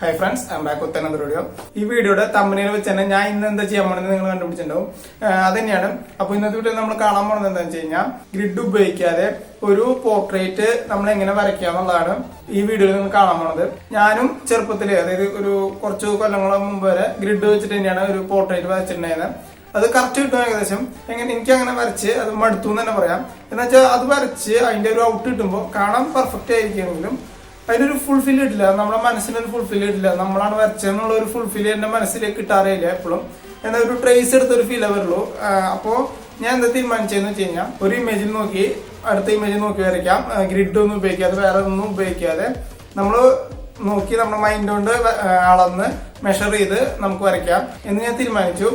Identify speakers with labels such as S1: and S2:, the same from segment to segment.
S1: Hi friends, I'm back with another video. This video is thumbnail which I am grid ഒരു portrait നമ്മൾ എങ്ങനെ വരയ്ക്കാന്നുള്ളതാണ് ഈ വീഡിയോയിൽ നിങ്ങൾ കാണാൻ പോകുന്നത്. ഞാനും ചെറുപ്പത്തില് അതായത് ഒരു കുറച്ച് കൊല്ലങ്ങൾക്ക് മുമ്പ് വരെ ഗ്രിഡ് വെച്ചിട്ട് തന്നെയാണ് ഒരു പോർട്രേറ്റ് വരച്ചിട്ടുണ്ടായിരുന്നത്. അത് കറക്റ്റ് കിട്ടും ഏകദേശം. എനിക്ക് അങ്ങനെ വരച്ച് അത് മടുത്തു എന്ന് തന്നെ പറയാം. എന്നുവെച്ചാൽ അത് വരച്ച് അതിന്റെ ഒരു ഔട്ട് കിട്ടുമ്പോൾ കാണാൻ പെർഫെക്റ്റ് ആയിരിക്കുമെങ്കിലും അതിനൊരു ഫുൾഫിൽ കിട്ടില്ല. നമ്മുടെ മനസ്സിനൊരു ഫുൾഫിൽ കിട്ടില്ല. നമ്മളാണ് വരച്ചതെന്നുള്ള ഒരു ഫുൾഫിൽ എന്റെ മനസ്സിലേക്ക് കിട്ടാറില്ല എപ്പോഴും. എന്നാൽ ഒരു ട്രേസ് എടുത്തൊരു ഫീലേ വരുള്ളൂ. അപ്പോൾ ഞാൻ എന്താ തീരുമാനിച്ചതെന്ന് വെച്ച് കഴിഞ്ഞാൽ ഒരു ഇമേജിൽ നോക്കി അടുത്ത ഇമേജിൽ നോക്കി വരയ്ക്കാം. ഗ്രിഡ് ഒന്നും ഉപയോഗിക്കാതെ വേറെ ഒന്നും ഉപയോഗിക്കാതെ നമ്മൾ നോക്കി നമ്മുടെ മൈൻഡ് കൊണ്ട് അളന്ന് മെഷർ ചെയ്ത് നമുക്ക് വരയ്ക്കാം എന്ന് ഞാൻ തീരുമാനിച്ചു.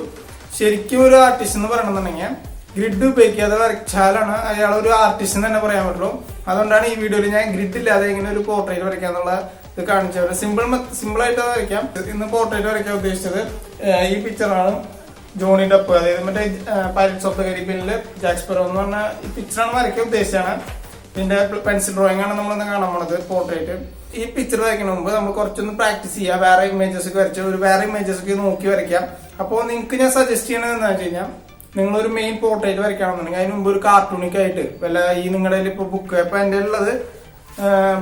S1: ശരിക്കും ഒരു ആർട്ടിസ്റ്റ് എന്ന് പറയണമെന്നുണ്ടെങ്കിൽ ഗ്രിഡ് ഉപയോഗിക്കാതെ വരച്ചാലാണ് അയാൾ ഒരു ആർട്ടിസ്റ്റ് എന്ന് തന്നെ പറയാൻ പറ്റുള്ളൂ. അതുകൊണ്ടാണ് ഈ വീഡിയോയിൽ ഞാൻ ഗ്രിഡ് ഇല്ലാതെ ഇങ്ങനെ ഒരു പോർട്രേറ്റ് വരയ്ക്കാന്നുള്ള ഇത് കാണിച്ചത്. സിമ്പിൾ ആയിട്ട് വരയ്ക്കാം. ഇന്ന് പോർട്രേറ്റ് വരയ്ക്കാൻ ഉദ്ദേശിച്ചത് ഈ പിക്ചറാണ്. ജോണി ഡെപ്പ്, അതായത് മറ്റേ പൈററ്റ്സ് ഓഫ് ദ കരീബിയനിലെ ജാക്ക് സ്പാരോ എന്ന് പറഞ്ഞ ഈ പിക്ചറാണ് വരയ്ക്കാൻ ഉദ്ദേശിച്ചാണ്. ഇതിന്റെ പെൻസിൽ ഡ്രോയിങ് ആണ് നമ്മളിന്ന് കാണാൻ പോണത് പോർട്രേറ്റ്. ഈ പിക്ചർ വരയ്ക്കുന്ന മുമ്പ് നമ്മൾ കുറച്ചൊന്ന് പ്രാക്ടീസ് ചെയ്യാം. വേറെ ഇമേജസ് ഒക്കെ വരച്ച് വേറെ ഇമേജസ് ഒക്കെ നോക്കി വരയ്ക്കാം. അപ്പോൾ നിങ്ങൾക്ക് ഞാൻ സജസ്റ്റ് ചെയ്യണത് എന്താ വെച്ച് കഴിഞ്ഞാൽ നിങ്ങളൊരു മെയിൻ പോർട്രേറ്റ് വരയ്ക്കണമെന്നുണ്ടെങ്കിൽ അതിന് മുമ്പ് ഒരു കാർട്ടൂണിക് ആയിട്ട് വല്ല ഈ നിങ്ങളുടെ ഇപ്പൊ ബുക്ക് ഇപ്പൊ എന്റെ ഉള്ളത്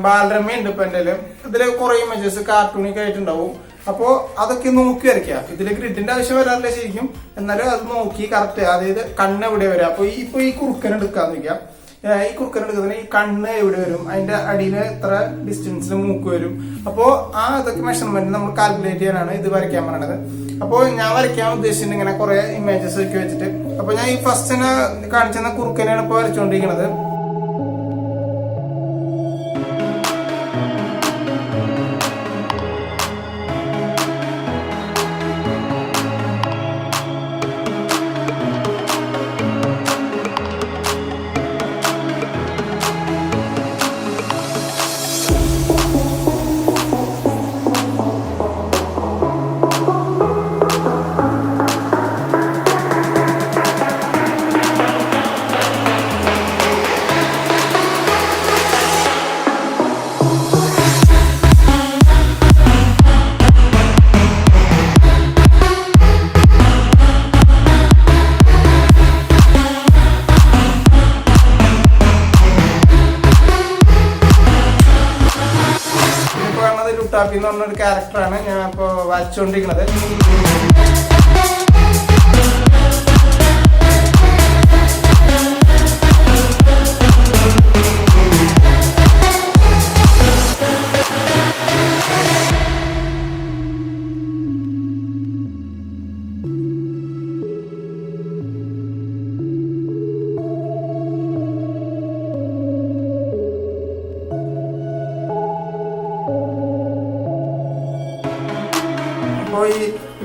S1: ബാലരമയുണ്ട്. ഇപ്പൊ എന്റെ ഇതില് കുറെ ഇമേജസ് കാർട്ടൂണിക് ആയിട്ടുണ്ടാവും. അപ്പോ അതൊക്കെ നോക്കി വരയ്ക്കുക. ഇതില് ഗ്രിഡിന്റെ ആവശ്യം വരാറില്ല ശരിക്കും, എന്നാലും അത് നോക്കി കറക്റ്റ്, അതായത് കണ്ണ് എവിടെ വരാം. അപ്പൊ ഇപ്പൊ ഈ കുറുക്കൻ എടുക്കാന്ന് വെക്കാം. ഈ കുറുക്കൻ എടുക്കുന്നതിന് ഈ കണ്ണ് എവിടെ വരും, അതിന്റെ അടിയിൽ എത്ര ഡിസ്റ്റൻസിൽ മൂക്ക് വരും. അപ്പോ ഇതൊക്കെ മെഷർമെന്റ് നമ്മൾ കാൽക്കുലേറ്റ് ചെയ്യാനാണ് ഇത് വരയ്ക്കാൻ പറയണത്. അപ്പോൾ ഞാൻ വരയ്ക്കാൻ ഉദ്ദേശിച്ചിട്ടുണ്ട് ഇങ്ങനെ കുറെ ഇമേജസ് ഒക്കെ വെച്ചിട്ട്. അപ്പൊ ഞാൻ ഈ ഫസ്റ്റ് തന്നെ കാണിച്ചെന്ന കുറുക്കനെയാണ് ഇപ്പൊ വരച്ചുകൊണ്ടിരിക്കുന്നത്. ലുട്ടാപ്പി എന്ന് പറഞ്ഞൊരു ക്യാരക്ടറാണ് ഞാൻ ഇപ്പോൾ വരച്ചുകൊണ്ടിരിക്കുന്നത്.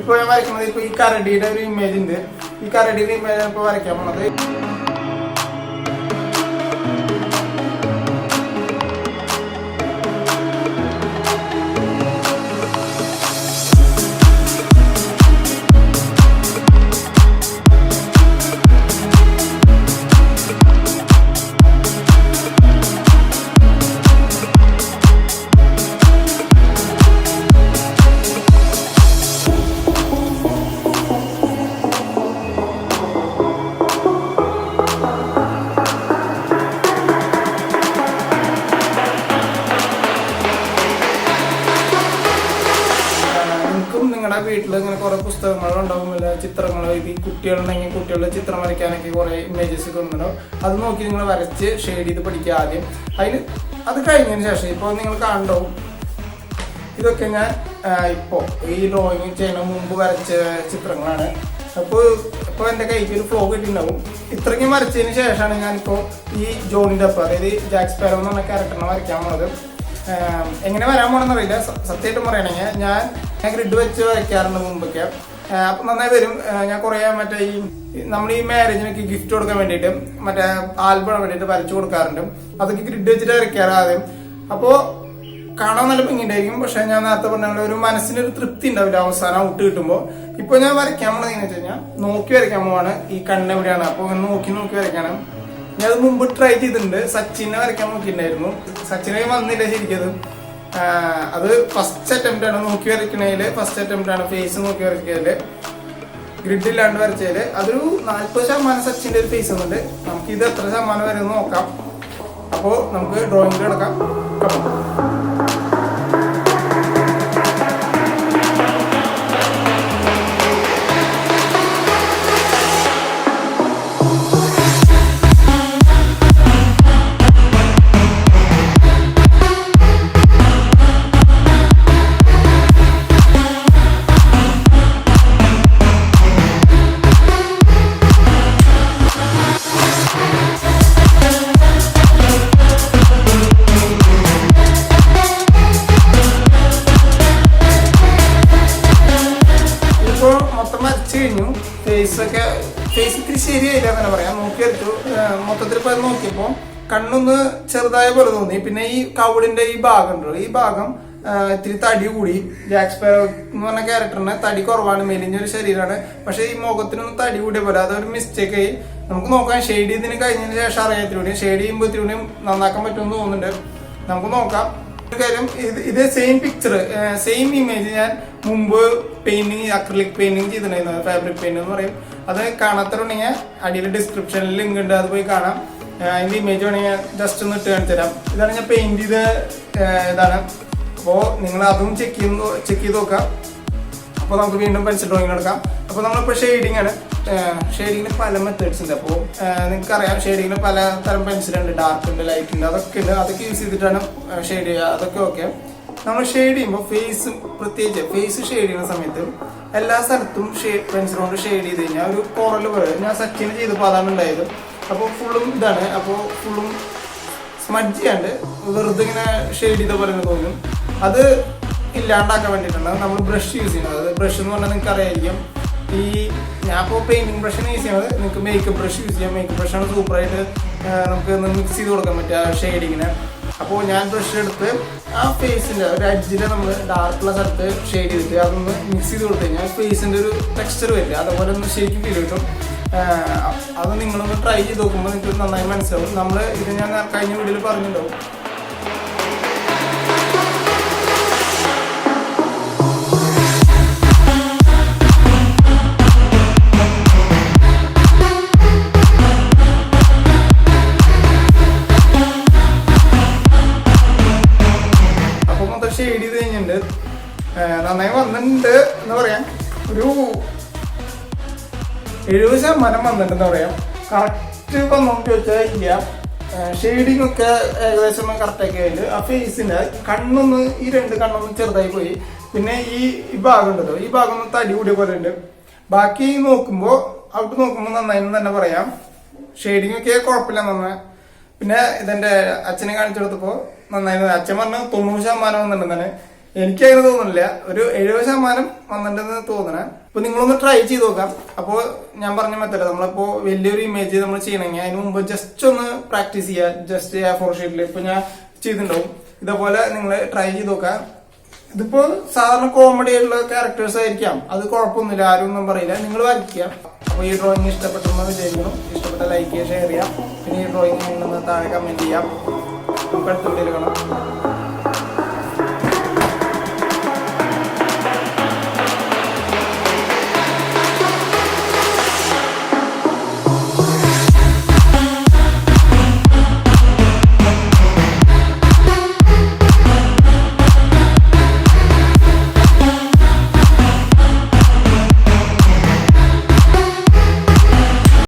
S1: ഇപ്പൊ ഞാൻ വരയ്ക്കുന്നത് ഇപ്പൊ ഈ കരടിയുടെ ഒരു ഇമേജ് ഉണ്ട്. ഈ കരടിയുടെ ഇമേജ് ഇപ്പൊ വരയ്ക്കാൻ പോണത്. നിങ്ങളുടെ വീട്ടിൽ ഇങ്ങനെ കുറെ പുസ്തകങ്ങളുണ്ടാവുമില്ല, ചിത്രങ്ങൾ. ഈ കുട്ടികളുണ്ടെങ്കിൽ കുട്ടികളുടെ ചിത്രം വരയ്ക്കാനൊക്കെ കുറെ ഇമേജസ് ഒക്കെ ഉണ്ടല്ലോ. അത് നോക്കി നിങ്ങൾ വരച്ച് ഷെയ്ഡ് ചെയ്ത് പഠിക്കുക ആദ്യം. അത് കഴിഞ്ഞതിന് ശേഷം ഇപ്പോൾ നിങ്ങൾ കാണുണ്ടാവും ഇതൊക്കെ ഞാൻ ഇപ്പോൾ ഈ ഡ്രോയിങ് ചെയ്യുന്ന മുമ്പ് വരച്ച ചിത്രങ്ങളാണ്. അപ്പോൾ എൻ്റെ കയ്യിൽ ഒരു ഫ്ലോ കിട്ടിയിട്ടുണ്ടാവും. ഇത്രയ്ക്കും വരച്ചതിന് ശേഷമാണ് ഞാനിപ്പോൾ ഈ ജോണി ഡെപ്പ്, അതായത് ജാക്ക് സ്പാരോ എന്ന് പറഞ്ഞ ക്യാരക്ടറിനെ വരയ്ക്കാൻ പോണത്. എങ്ങനെ വരാൻ പോണെന്ന് അറിയില്ല. സത്യമായിട്ടും പറയണെങ്കിൽ ഞാൻ ഗ്രിഡ് വെച്ച് വരയ്ക്കാറുണ്ട് മുമ്പൊക്കെ. അപ്പം നന്നായി വരും. ഞാൻ കുറേ മറ്റേ നമ്മൾ ഈ മാരേജിനൊക്കെ ഗിഫ്റ്റ് കൊടുക്കാൻ വേണ്ടിയിട്ട് മറ്റേ ആൽബം വേണ്ടിയിട്ട് വരച്ചു കൊടുക്കാറുണ്ട്. അതൊക്കെ ഗ്രിഡ് വെച്ചിട്ട് വരയ്ക്കാറ് ആദ്യം. അപ്പോൾ കാണാൻ നല്ല ഭംഗിയുണ്ടായിരിക്കും. പക്ഷെ ഞാൻ നേരത്തെ പറഞ്ഞ ഒരു മനസ്സിനൊരു തൃപ്തി ഉണ്ടാവില്ല അവസാനം ഔട്ട് കിട്ടുമ്പോൾ. ഇപ്പൊ ഞാൻ വരയ്ക്കാൻ പോണെന്ന് വെച്ച് കഴിഞ്ഞാൽ നോക്കി വരയ്ക്കാൻ പോവാണ്. ഈ കണ്ണ് എവിടെയാണ്, അപ്പോൾ നോക്കി വരയ്ക്കണം. ഞാൻ അത് മുമ്പ് ട്രൈ ചെയ്തിട്ടുണ്ട്. സച്ചിനെ വരയ്ക്കാൻ നോക്കിയിട്ടുണ്ടായിരുന്നു. സച്ചിനെ വന്നില്ല ശരിക്കത്. അത് ഫസ്റ്റ് അറ്റംപ്റ്റ് ആണ് നോക്കി വരയ്ക്കണേല്. ഫസ്റ്റ് അറ്റംപ്റ്റ് ആണ് ഫേസ് നോക്കി വരയ്ക്കല്, ഗ്രിഡ് ഇല്ലാണ്ട് വരച്ചതില്. അതൊരു 40% സച്ചിന്റെ ഒരു ഫേസ് ഒന്നുണ്ട്. നമുക്ക് ഇത് എത്ര ശതമാനം വരെ നോക്കാം. അപ്പോൾ നമുക്ക് ഡ്രോയിങ്ങിൽ എടുക്കാം. ഫേസ് ഇത്തിരി ശരിയായില്ല തന്നെ പറയാം. നോക്കിയെടുത്തു മൊത്തത്തിൽ ഇപ്പൊ നോക്കിയപ്പോ കണ്ണൊന്ന് ചെറുതായ പോലെ തോന്നി. പിന്നെ ഈ കവിളിന്റെ ഈ ഭാഗം ഉണ്ടല്ലോ, ഈ ഭാഗം ഇത്തിരി തടി കൂടി. ജാക്ക് സ്പാരോ എന്ന് പറഞ്ഞ ക്യാരക്ടറിന് തടി കുറവാണ്, മെലിഞ്ഞൊരു ശരീരമാണ്. പക്ഷെ ഈ മുഖത്തിനൊന്നും തടി കൂടിയ പോലെ അതൊരു മിസ്റ്റേക്ക് ആയി. നമുക്ക് നോക്കാം, ഷെയ്ഡ് ചെയ്തതിന് കഴിഞ്ഞതിന് ശേഷം അറിയാത്തിലൂടെ ഷെയ്ഡ് ചെയ്യുമ്പോൾ ഇത്തിരി നന്നാക്കാൻ പറ്റുമെന്ന് തോന്നുന്നുണ്ട്. നമുക്ക് നോക്കാം. കാര്യം ഇത് സെയിം പിക്ചർ, സെയിം ഇമേജ് ഞാൻ മുമ്പ് പെയിന്റിങ്, അക്രിലിക് പെയിന്റിങ് ചെയ്തിട്ടുണ്ടായിരുന്നു, ഫാബ്രിക് പെയിന്റ് എന്ന് പറയും. അത് കാണാത്തതുണ്ടെങ്കിൽ അടിയിൽ ഡിസ്ക്രിപ്ഷനിൽ ലിങ്ക് ഉണ്ട്, അത് പോയി കാണാം. അതിന്റെ ഇമേജ് വേണമെങ്കിൽ ജസ്റ്റ് ഒന്ന് ഇട്ട് കാണിച്ചു തരാം. ഇതാണ് ഞാൻ പെയിന്റ് ചെയ്ത ഇതാണ്. അപ്പോൾ നിങ്ങൾ അതും ചെക്ക് ചെയ്ത് നോക്കാം. അപ്പോൾ നമുക്ക് വീണ്ടും പെൻസിൽ ഡ്രോയിങ് എടുക്കാം. അപ്പോൾ നമ്മളിപ്പോൾ ഷെയ്ഡിങ് ആണ്. ഷെയ്ഡിങ്ങിന് പല മെത്തേഡ്സ് ഉണ്ട്. അപ്പോൾ നിങ്ങൾക്കറിയാം, ഷെയ്ഡിങ്ങിന് പല തരം പെൻസിലുണ്ട്, ഡാർക്ക് ഉണ്ട്, ലൈറ്റ് ഉണ്ട്, അതൊക്കെ ഉണ്ട്. അതൊക്കെ യൂസ് ചെയ്തിട്ടാണ് ഷെയ്ഡ് ചെയ്യുക. അതൊക്കെ ഓക്കെ. നമ്മൾ ഷെയ്ഡ് ചെയ്യുമ്പോൾ ഫേസ്, പ്രത്യേകിച്ച് ഫേസ് ഷെയ്ഡ് ചെയ്യുന്ന സമയത്ത് എല്ലാ സ്ഥലത്തും പെൻസിൽ കൊണ്ട് ഷെയ്ഡ് ചെയ്ത് കഴിഞ്ഞാൽ ഒരു കോറൽ പോലെ. ഞാൻ സച്ചിന് ചെയ്തപ്പോൾ അതാണ് ഉണ്ടായത്. അപ്പോൾ ഫുള്ളും ഇതാണ്. അപ്പോൾ ഫുള്ളും സ്മഡ്ജ് ചെയ്യാണ്ട് വെറുതെ ഇങ്ങനെ ഷെയ്ഡ് ചെയ്ത പോലെ തോന്നും. അത് ഇല്ലാണ്ടാക്കാൻ വേണ്ടിയിട്ടാണ് നമ്മൾ ബ്രഷ് യൂസ് ചെയ്യുന്നത്. അത് ബ്രഷ് എന്ന് പറഞ്ഞാൽ നിങ്ങൾക്ക് അറിയായിരിക്കും. ഈ ഞാൻ ഇപ്പോൾ പെയിന്റിങ് ബ്രഷാണ് യൂസ് ചെയ്യുന്നത്. നിങ്ങൾക്ക് മേക്കപ്പ് ബ്രഷ് യൂസ് ചെയ്യാം. മേക്കപ്പ് ബ്രഷാണ് സൂപ്പറായിട്ട് നമുക്ക് മിക്സ് ചെയ്ത് കൊടുക്കാൻ പറ്റുക ഷെയ്ഡിങ്ങിന്. അപ്പോൾ ഞാൻ ബ്രഷ് എടുത്ത് ആ ഫേസിൻ്റെ ഒരു അഡ്ജിൽ നമ്മൾ ഡാർക്കുള്ള സ്ഥലത്ത് ഷെയ്ഡ് ചെയ്തിട്ട് അതൊന്ന് മിക്സ് ചെയ്ത് കൊടുത്തു കഴിഞ്ഞാൽ ഫേസിൻ്റെ ഒരു ടെക്സ്ചർ വരില്ല. അതുപോലെ ഒന്ന് ശരിക്കും ഫീൽ കിട്ടും. അത് നിങ്ങളൊന്ന് ട്രൈ ചെയ്ത് നോക്കുമ്പോൾ നിങ്ങൾക്ക് നന്നായി മനസ്സിലാവും. ഇത് ഞാൻ കഴിഞ്ഞ വീഡിയോയിൽ പറഞ്ഞിട്ടുണ്ടാവും. ഷെയ്ഡ് ചെയ്ത് കഴിഞ്ഞിട്ടുണ്ട്, നന്നായി വന്നിട്ടുണ്ട് എന്ന് പറയാം. ഒരു 70% വന്നിട്ടുണ്ടെന്ന് പറയാം. കറക്റ്റ് ഇപ്പം നോക്കി വെച്ചാൽ ഇല്ല. ഷെയ്ഡിങ് ഒക്കെ ഏകദേശം കറക്റ്റാക്കി കഴിഞ്ഞിട്ട് ആ ഫേസിൻ്റെ കണ്ണൊന്ന്, ഈ രണ്ട് കണ്ണൊന്നും ചെറുതായി പോയി. പിന്നെ ഈ ഭാഗം ഉണ്ടല്ലോ, ഈ ഭാഗം ഒന്ന് തടി കൂടിയ പോലെ ഉണ്ട്. ബാക്കി നോക്കുമ്പോൾ അവിടെ നോക്കുമ്പോൾ നന്നായി തന്നെ പറയാം. ഷെയ്ഡിങ് ഒക്കെ കുഴപ്പമില്ല, നന്നായി. പിന്നെ ഇതെന്റെ അച്ഛനെ കാണിച്ചു കൊടുത്തപ്പോൾ നന്നായിരുന്നു. അച്ഛൻ പറഞ്ഞ 90% വന്നിട്ടുണ്ടെന്നാണ്. എനിക്ക് അങ്ങനെ തോന്നുന്നില്ല, ഒരു 70% വന്നിട്ടുണ്ടെന്ന് തോന്നണേ. അപ്പൊ നിങ്ങളൊന്ന് ട്രൈ ചെയ്ത് നോക്കാം. അപ്പോൾ ഞാൻ പറഞ്ഞ മെത്തേഡ്, നമ്മളിപ്പോ വലിയൊരു ഇമേജ് നമ്മൾ ചെയ്യണമെങ്കിൽ അതിന് മുമ്പ് ജസ്റ്റ് ഒന്ന് പ്രാക്ടീസ് ചെയ്യുക. ജസ്റ്റ് A4 ഷീറ്റിൽ ഇപ്പൊ ഞാൻ ചെയ്തിട്ടുണ്ടാവും. ഇതേപോലെ നിങ്ങൾ ട്രൈ ചെയ്ത് നോക്കാം. ഇതിപ്പോ സാധാരണ കോമഡി ആയിട്ടുള്ള ക്യാരക്ടേഴ്സ് ആയിരിക്കാം, അത് കുഴപ്പമൊന്നുമില്ല, ആരും ഒന്നും പറയില്ല. നിങ്ങൾ വരയ്ക്കുക. അപ്പോൾ ഈ ഡ്രോയിങ് ഇഷ്ടപ്പെട്ടെന്ന് വിചാരിക്കുന്നു. ഇഷ്ടപ്പെട്ട ലൈക്ക് ചെയ്യുക, ഷെയർ ചെയ്യാം. പിന്നെ ഈ ഡ്രോയിങ് താഴെ കമന്റ് ചെയ്യാം. നമുക്ക് അടുത്ത വീഡിയോയിൽ കാണാം.